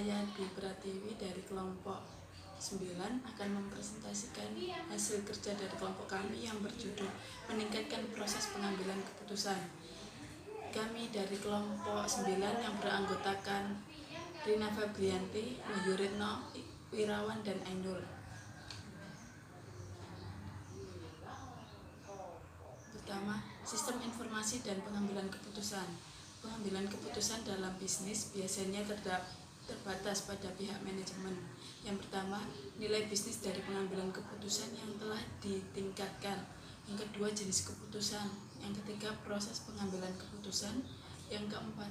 Saya Dwi Pratiwi dari kelompok 9 akan mempresentasikan hasil kerja dari kelompok kami yang berjudul meningkatkan proses pengambilan keputusan. Kami dari kelompok 9 yang beranggotakan Rina Fabrianti, Yuritno, Wirawan, dan Ainul. Pertama, sistem informasi dan pengambilan keputusan. Pengambilan keputusan dalam bisnis biasanya terbatas pada pihak manajemen. Yang pertama, nilai bisnis dari pengambilan keputusan yang telah ditingkatkan. Yang kedua, jenis keputusan. Yang ketiga, proses pengambilan keputusan. Yang keempat,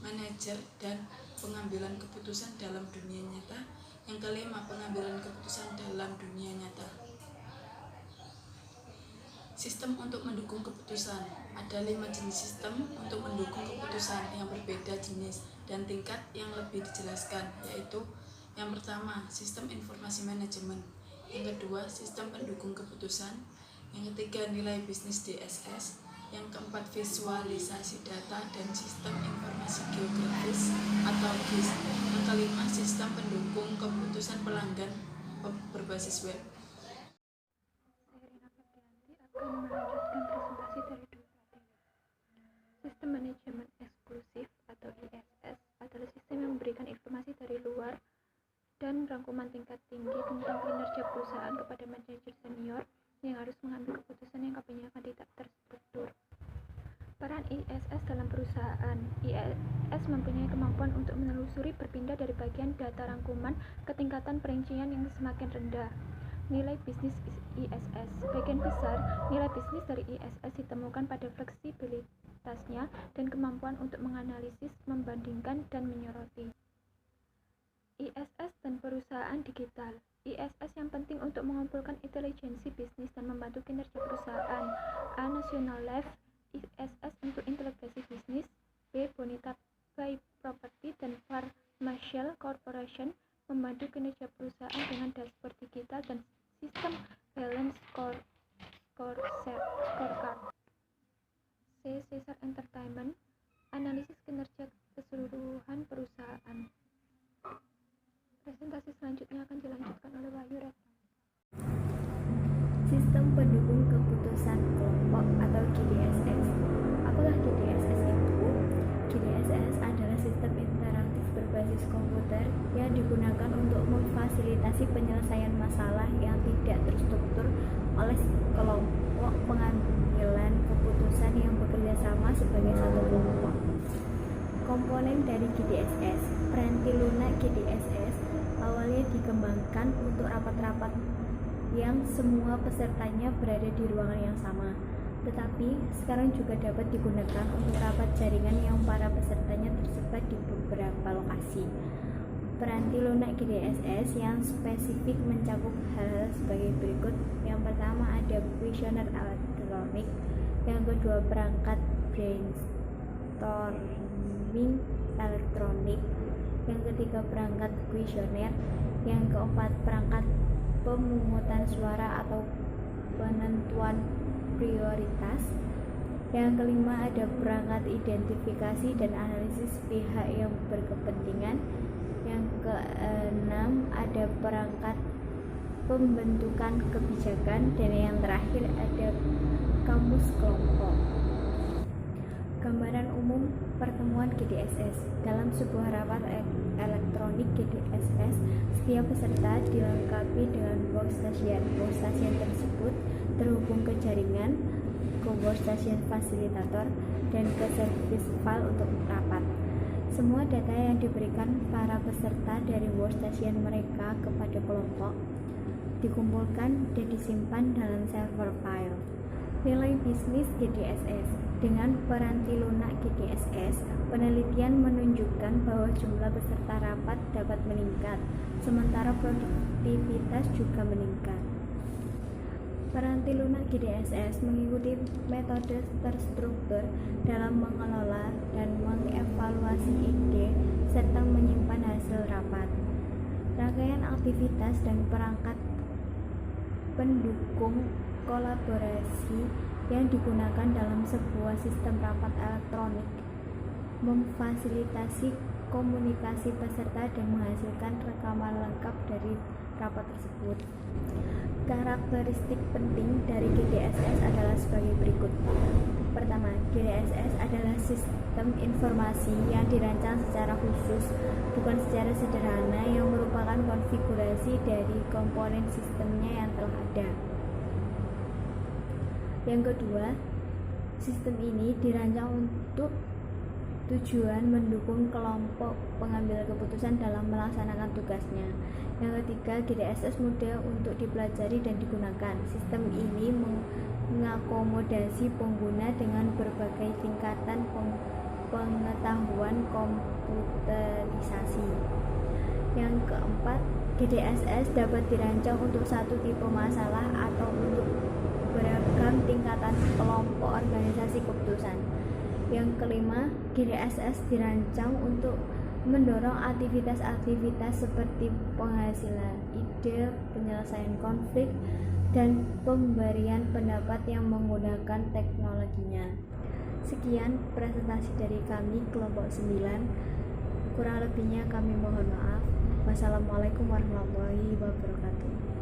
manajer dan pengambilan keputusan dalam dunia nyata. Yang kelima, pengambilan keputusan dalam dunia nyata. Sistem untuk mendukung keputusan. Ada 5 jenis sistem untuk mendukung keputusan yang berbeda jenis dan tingkat yang lebih dijelaskan, yaitu yang pertama, sistem informasi manajemen. Yang kedua, sistem pendukung keputusan. Yang ketiga, nilai bisnis DSS. Yang keempat, visualisasi data dan sistem informasi geografis atau GIS. Yang kelima, sistem pendukung keputusan pelanggan berbasis web. Akan melanjutkan presentasi dari dua materi. Sistem manajemen eksklusif atau ISS adalah sistem yang memberikan informasi dari luar dan rangkuman tingkat tinggi tentang kinerja perusahaan kepada manajer senior yang harus mengambil keputusan yang kebanyakan tidak terstruktur. Peran ISS dalam perusahaan. ISS mempunyai kemampuan untuk menelusuri berpindah dari bagian data rangkuman ke tingkatan perincian yang semakin rendah. Nilai bisnis ISS. Sebagian besar nilai bisnis dari ISS ditemukan pada fleksibilitasnya dan kemampuan untuk menganalisis, membandingkan, dan menyoroti. ISS dan perusahaan digital. ISS yang penting untuk mengumpulkan intelijensi bisnis dan membantu kinerja perusahaan. A. National Life. ISS untuk integrasi bisnis. B. Bonita by Property dan Pharmaceutical Corporation membantu kinerja perusahaan dengan dashboard digital dan sistem balance scorecard. C. Caesar Entertainment, analisis kinerja keseluruhan perusahaan. Presentasi selanjutnya akan dilanjutkan oleh Wahyu Retno. Sistem pendukung keputusan kelompok atau GDSS. Apakah GDSS itu? GDSS adalah sistem interaktif berbasis komputer yang digunakan untuk memfasilitasi penyelesaian masalah yang tidak terstruktur oleh kelompok pengambilan keputusan yang bekerja sama sebagai satu kelompok. Komponen dari GDSS. Peranti lunak GDSS awalnya dikembangkan untuk rapat-rapat yang semua pesertanya berada di ruangan yang sama, tetapi sekarang juga dapat digunakan untuk rapat jaringan yang para pesertanya tersebar di beberapa lokasi. Peranti lunak GDSS yang spesifik mencakup hal sebagai berikut. Yang pertama ada kuesioner elektronik, yang kedua perangkat brainstorming elektronik, yang ketiga perangkat kuesioner, yang keempat perangkat pemungutan suara atau penentuan prioritas, yang kelima ada perangkat identifikasi dan analisis pihak yang berkepentingan, yang keenam ada perangkat pembentukan kebijakan, dan yang terakhir ada kamus kelompok. Gambaran umum pertemuan GDSS. Dalam sebuah rapat elektronik GDSS, setiap peserta dilengkapi dengan workstation. Workstation tersebut terhubung ke jaringan, ke workstation fasilitator, dan ke service file untuk rapat. Semua data yang diberikan para peserta dari workstation mereka kepada kelompok dikumpulkan dan disimpan dalam server file. Nilai bisnis GDSS. Dengan peranti lunak GDSS, penelitian menunjukkan bahwa jumlah peserta rapat dapat meningkat, sementara produktivitas juga meningkat. Peranti lunak GDSS mengikuti metode terstruktur dalam mengelola dan mengevaluasi ide serta menyimpan hasil rapat. Rangkaian aktivitas dan perangkat pendukung kolaborasi yang digunakan dalam sebuah sistem rapat elektronik memfasilitasi komunikasi peserta dan menghasilkan rekaman lengkap dari rapat tersebut. Karakteristik penting dari GDSS adalah sebagai berikut. Pertama, GDSS adalah sistem informasi yang dirancang secara khusus, bukan secara sederhana, yang merupakan konfigurasi dari komponen sistemnya yang telah ada. Yang kedua, sistem ini dirancang untuk tujuan mendukung kelompok pengambil keputusan dalam melaksanakan tugasnya. Yang ketiga, GDSS mudah untuk dipelajari dan digunakan. Sistem ini mengakomodasi pengguna dengan berbagai tingkatan pengetahuan komputerisasi. Yang keempat, GDSS dapat dirancang untuk satu tipe masalah atau untuk beragam tingkatan kelompok organisasi keputusan. Yang kelima, GDSS dirancang untuk mendorong aktivitas-aktivitas seperti penghasilan ide, penyelesaian konflik, dan pemberian pendapat yang menggunakan teknologinya. Sekian presentasi dari kami kelompok 9. Kurang lebihnya kami mohon maaf. Wassalamualaikum warahmatullahi wabarakatuh.